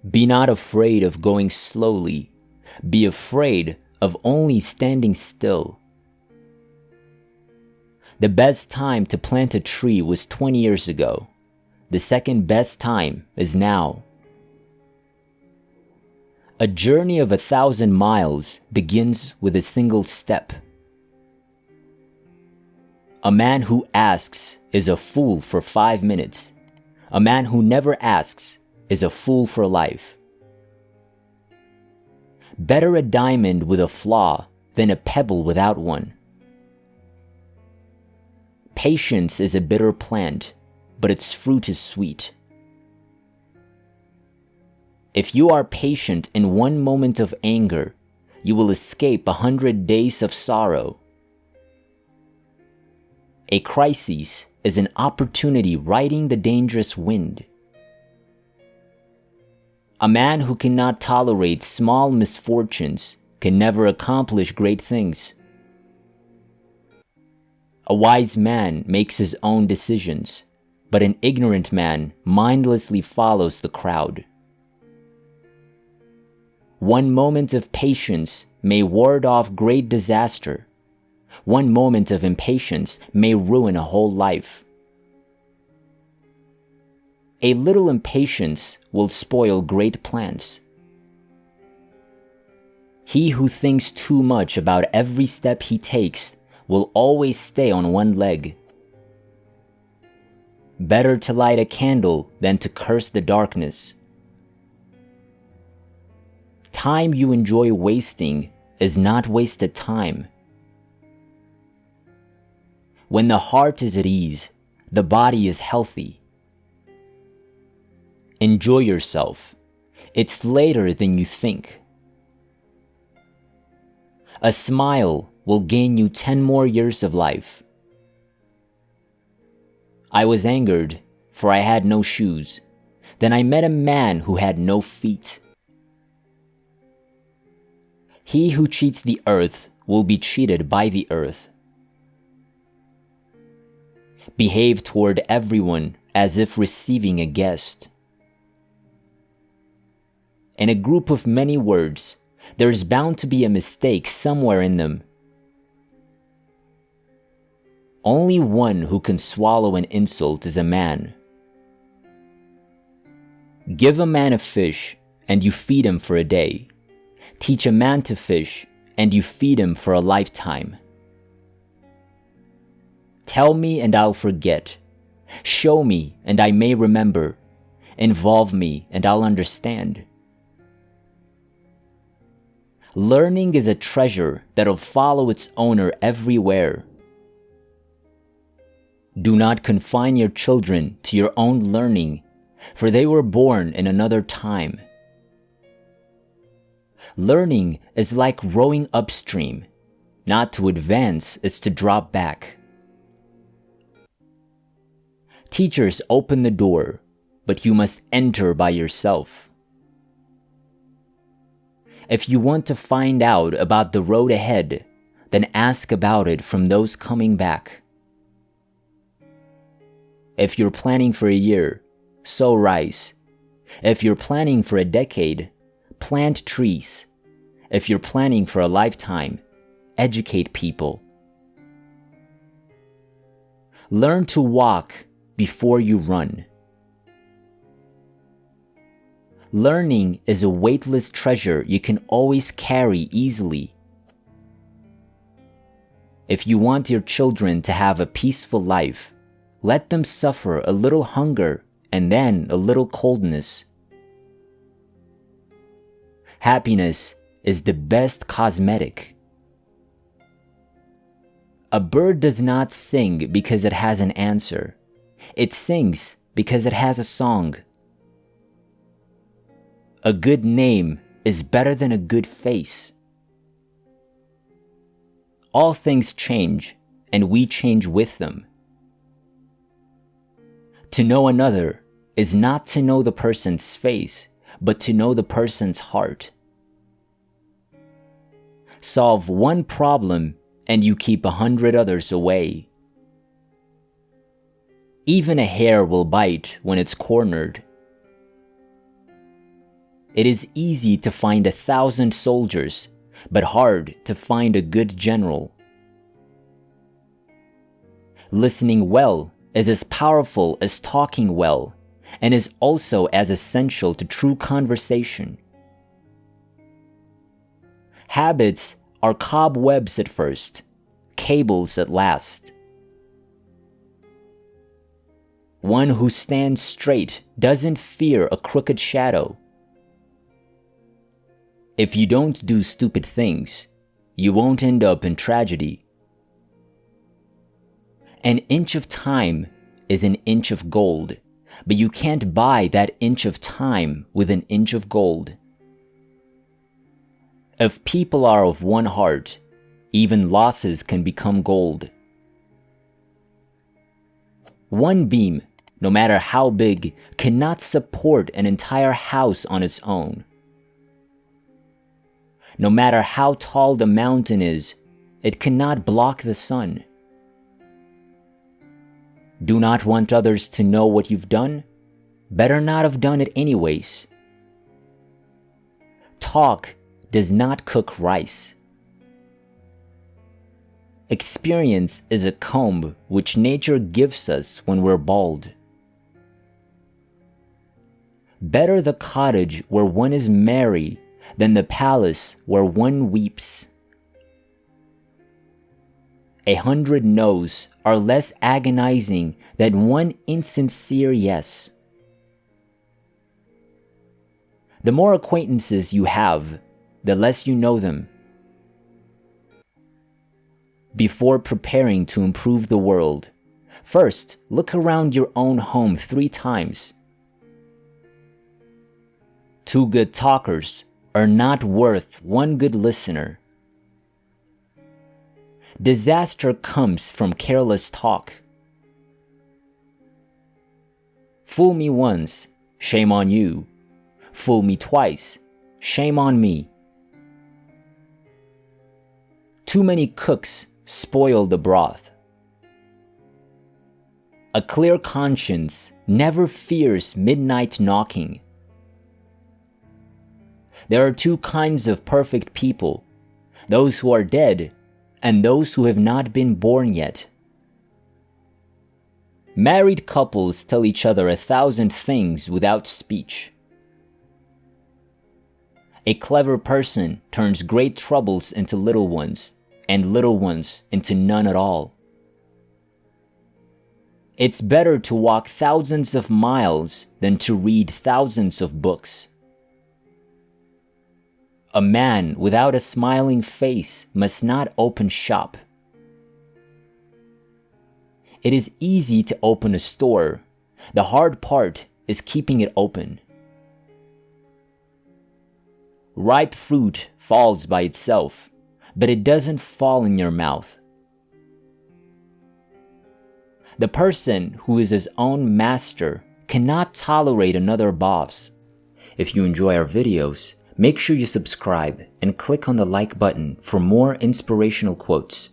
Be not afraid of going slowly. Be afraid of only standing still. The best time to plant a tree was 20 years ago. The second best time is now. A journey of 1,000 miles begins with a single step. A man who asks is a fool for 5 minutes. A man who never asks is a fool for life. Better a diamond with a flaw than a pebble without one. Patience is a bitter plant, but its fruit is sweet. If you are patient in one moment of anger, you will escape 100 days of sorrow. A crisis is an opportunity riding the dangerous wind. A man who cannot tolerate small misfortunes can never accomplish great things. A wise man makes his own decisions, but an ignorant man mindlessly follows the crowd. One moment of patience may ward off great disaster. One moment of impatience may ruin a whole life. A little impatience will spoil great plans. He who thinks too much about every step he takes will always stay on one leg. Better to light a candle than to curse the darkness. Time you enjoy wasting is not wasted time. When the heart is at ease, the body is healthy. Enjoy yourself. It's later than you think. A smile will gain you 10 more years of life. I was angered, for I had no shoes. Then I met a man who had no feet. He who cheats the earth will be cheated by the earth. Behave toward everyone as if receiving a guest. In a group of many words, there's bound to be a mistake somewhere in them. Only one who can swallow an insult is a man. Give a man a fish, and you feed him for a day. Teach a man to fish, and you feed him for a lifetime. Tell me, and I'll forget. Show me, and I may remember. Involve me, and I'll understand. Learning is a treasure that'll follow its owner everywhere. Do not confine your children to your own learning, for they were born in another time. Learning is like rowing upstream. Not to advance is to drop back. Teachers open the door, but you must enter by yourself. If you want to find out about the road ahead, then ask about it from those coming back. If you're planning for a year, sow rice. If you're planning for a decade, plant trees. If you're planning for a lifetime, educate people. Learn to walk before you run. Learning is a weightless treasure you can always carry easily. If you want your children to have a peaceful life, let them suffer a little hunger and then a little coldness. Happiness is the best cosmetic. A bird does not sing because it has an answer. It sings because it has a song. A good name is better than a good face. All things change, and we change with them. To know another is not to know the person's face, but to know the person's heart. Solve one problem, and you keep 100 others away. Even a hare will bite when it's cornered. It is easy to find 1,000 soldiers, but hard to find a good general. Listening well is as powerful as talking well, and is also as essential to true conversation. Habits are cobwebs at first, cables at last. One who stands straight doesn't fear a crooked shadow. If you don't do stupid things, you won't end up in tragedy. An inch of time is an inch of gold, but you can't buy that inch of time with an inch of gold. If people are of one heart, even losses can become gold. One beam, no matter how big, cannot support an entire house on its own. No matter how tall the mountain is, it cannot block the sun. Do not want others to know what you've done? Better not have done it anyways. Talk does not cook rice. Experience is a comb which nature gives us when we're bald. Better the cottage where one is merry than the palace where one weeps. 100 no's are less agonizing than one insincere yes. The more acquaintances you have, the less you know them. Before preparing to improve the world, first look around your own home 3 times. 2 good talkers are not worth 1 good listener. Disaster comes from careless talk. Fool me once, shame on you. Fool me twice, shame on me. Too many cooks spoil the broth. A clear conscience never fears midnight knocking. There are 2 kinds of perfect people, those who are dead and those who have not been born yet. Married couples tell each other 1,000 things without speech. A clever person turns great troubles into little ones, and little ones into none at all. It's better to walk thousands of miles than to read thousands of books. A man without a smiling face must not open shop. It is easy to open a store. The hard part is keeping it open. Ripe fruit falls by itself, but it doesn't fall in your mouth. The person who is his own master cannot tolerate another boss. If you enjoy our videos, make sure you subscribe and click on the like button for more inspirational quotes.